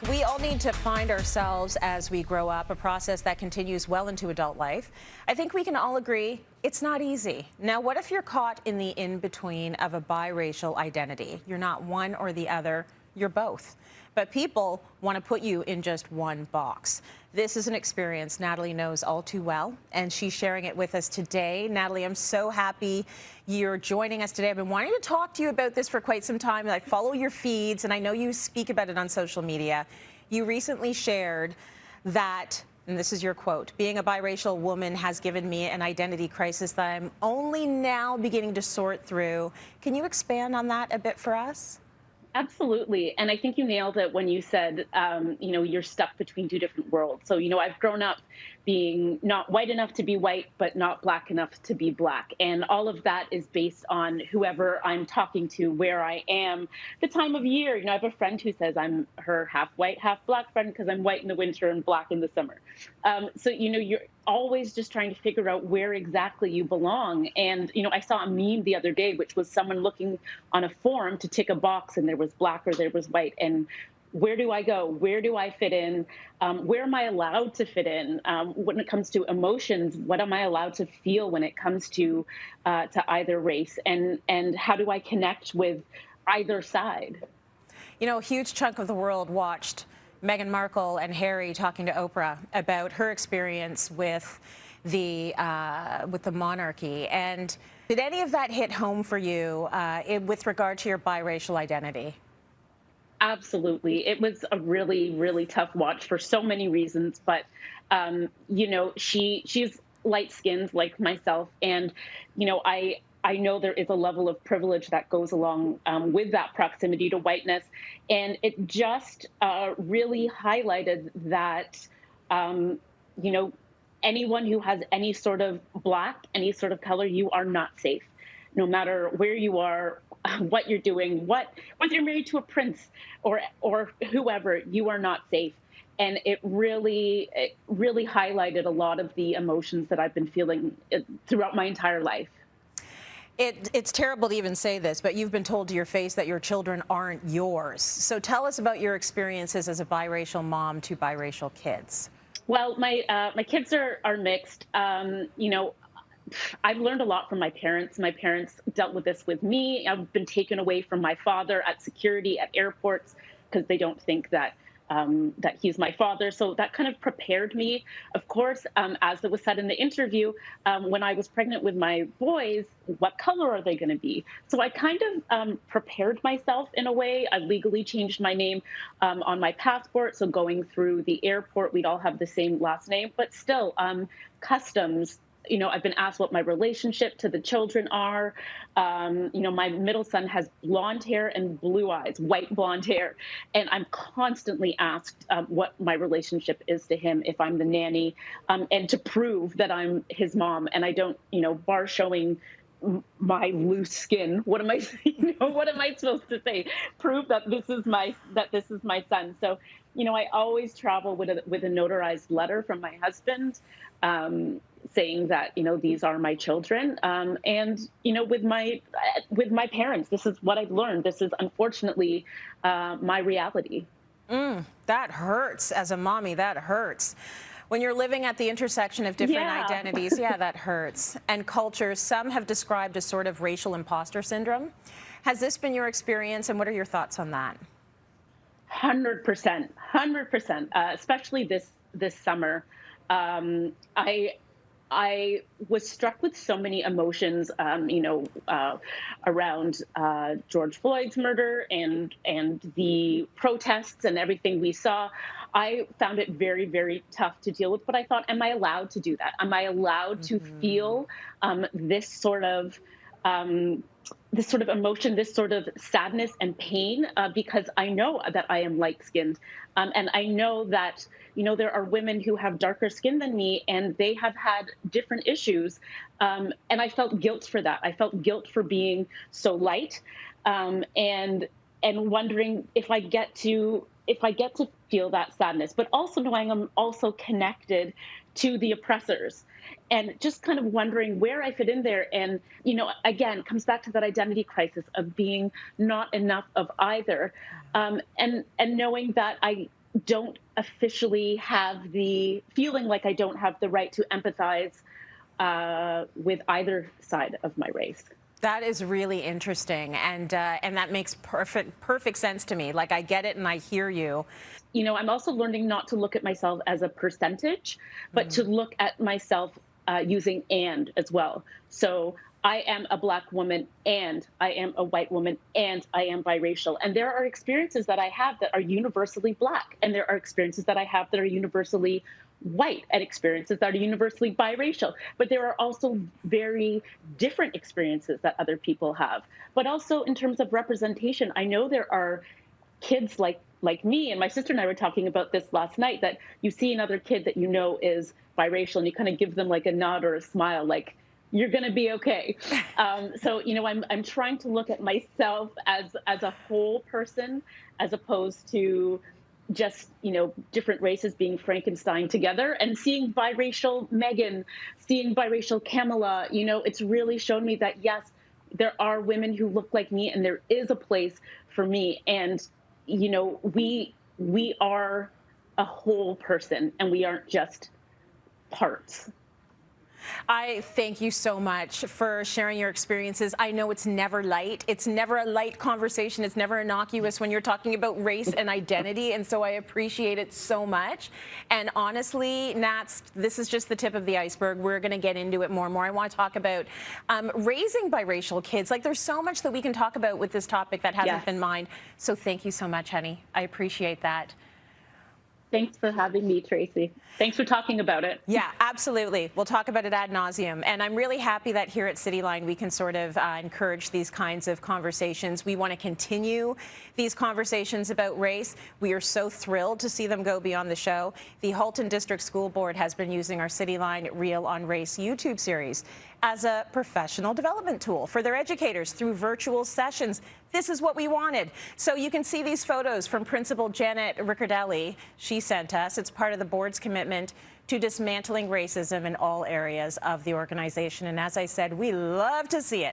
We all need to find ourselves as we grow up, a process that continues well into adult life. I think we can all agree it's not easy. Now, what if you're caught in the in-between of a biracial identity? You're not one or the other, you're both. But people want to put you in just one box. This is an experience Natalie knows all too well, and she's sharing it with us today. Natalie, I'm so happy you're joining us today. I've been wanting to talk to you about this for quite some time. I follow your feeds, and I know you speak about it on social media. You recently shared that, and this is your quote, "Being a biracial woman has given me an identity crisis that I'm only now beginning to sort through." Can you expand on that a bit for us? Absolutely. And I think you nailed it when you said, you're stuck between two different worlds. So, I've grown up being not white enough to be white, but not black enough to be black. And all of that is based on whoever I'm talking to, where I am, the time of year. I have a friend who says I'm her half white, half black friend because I'm white in the winter and black in the summer. So, you're always just trying to figure out where exactly you belong. And, I saw a meme the other day, which was someone looking on a form to tick a box and there was black or there was white. And where do I go? Where do I fit in? Where am I allowed to fit in? When it comes to emotions, what am I allowed to feel when it comes to either race? And how do I connect with either side? A huge chunk of the world watched Meghan Markle and Harry talking to Oprah about her experience with the monarchy. And did any of that hit home for you with regard to your biracial identity? Absolutely. It was a really, really tough watch for so many reasons. But, she's light skinned like myself. And, I know there is a level of privilege that goes along with that proximity to whiteness. And it just really highlighted that, anyone who has any sort of black, any sort of color, you are not safe. No matter where you are, what you're doing, whether you're married to a prince or whoever, you are not safe. And it really highlighted a lot of the emotions that I've been feeling throughout my entire life. It's terrible to even say this, but you've been told to your face that your children aren't yours. So tell us about your experiences as a biracial mom to biracial kids. Well, my kids are mixed. I've learned a lot from my parents. My parents dealt with this with me. I've been taken away from my father at security at airports because they don't think that he's my father. So that kind of prepared me. Of course, as it was said in the interview, when I was pregnant with my boys, what color are they going to be? So I kind of prepared myself in a way. I legally changed my name on my passport. So going through the airport, we'd all have the same last name, but still customs. I've been asked what my relationship to the children are. My middle son has blonde hair and blue eyes, white blonde hair. And I'm constantly asked what my relationship is to him, if I'm the nanny, and to prove that I'm his mom. And I don't, bar showing my loose skin. What am I, what am I supposed to say? Prove that this is my son. So, I always travel with a notarized letter from my husband, saying that, these are my children. And, with my parents, this is what I've learned. This is unfortunately my reality. That hurts. As a mommy, that hurts. When you're living at the intersection of different identities, that hurts. And cultures, some have described a sort of racial imposter syndrome. Has this been your experience, and what are your thoughts on that? 100%, 100%, especially this summer. I was struck with so many emotions, around George Floyd's murder and the protests and everything we saw. I found it very, very tough to deal with, but I thought, am I allowed to do that? Am I allowed to feel this sort of emotion, this sort of sadness and pain, because I know that I am light-skinned. And I know that, there are women who have darker skin than me, and they have had different issues. And I felt guilt for that. I felt guilt for being so light, and wondering if I get to feel that sadness, but also knowing I'm also connected to the oppressors. And just kind of wondering where I fit in there. And, again, comes back to that identity crisis of being not enough of either. And knowing that I don't officially have the feeling like I don't have the right to empathize with either side of my race. That is really interesting, and that makes perfect sense to me. Like, I get it and I hear you. You know, I'm also learning not to look at myself as a percentage, but to look at myself using and as well. So I am a Black woman, and I am a white woman, and I am biracial. And there are experiences that I have that are universally Black, and there are experiences that I have that are universally white, and experiences that are universally biracial. But there are also very different experiences that other people have. But also in terms of representation, I know there are kids like me, and my sister and I were talking about this last night, that you see another kid that you know is biracial, and you kind of give them like a nod or a smile, like, you're going to be okay. So, you know, I'm trying to look at myself as a whole person, as opposed to just, you know, different races being Frankenstein together, and seeing biracial Meghan, seeing biracial Kamala. You know, it's really shown me that, yes, there are women who look like me, and there is a place for me. And, you know, we are a whole person, and we aren't just parts. I thank you so much for sharing your experiences. I know it's never light. It's never a light conversation. It's never innocuous when you're talking about race and identity. And so I appreciate it so much. And honestly, Nats, this is just the tip of the iceberg. We're going to get into it more and more. I want to talk about raising biracial kids. Like, there's so much that we can talk about with this topic that hasn't been mined. So thank you so much, honey. I appreciate that. Thanks for having me, Tracy. Thanks for talking about it. Yeah, absolutely. We'll talk about it ad nauseum. And I'm really happy that here at Cityline, we can sort of encourage these kinds of conversations. We want to continue these conversations about race. We are so thrilled to see them go beyond the show. The Halton District School Board has been using our Cityline Reel on Race YouTube series as a professional development tool for their educators through virtual sessions. This is what we wanted. So you can see these photos from Principal Janet Riccardelli. She sent us. It's part of the board's commitment to dismantling racism in all areas of the organization. And as I said, we love to see it.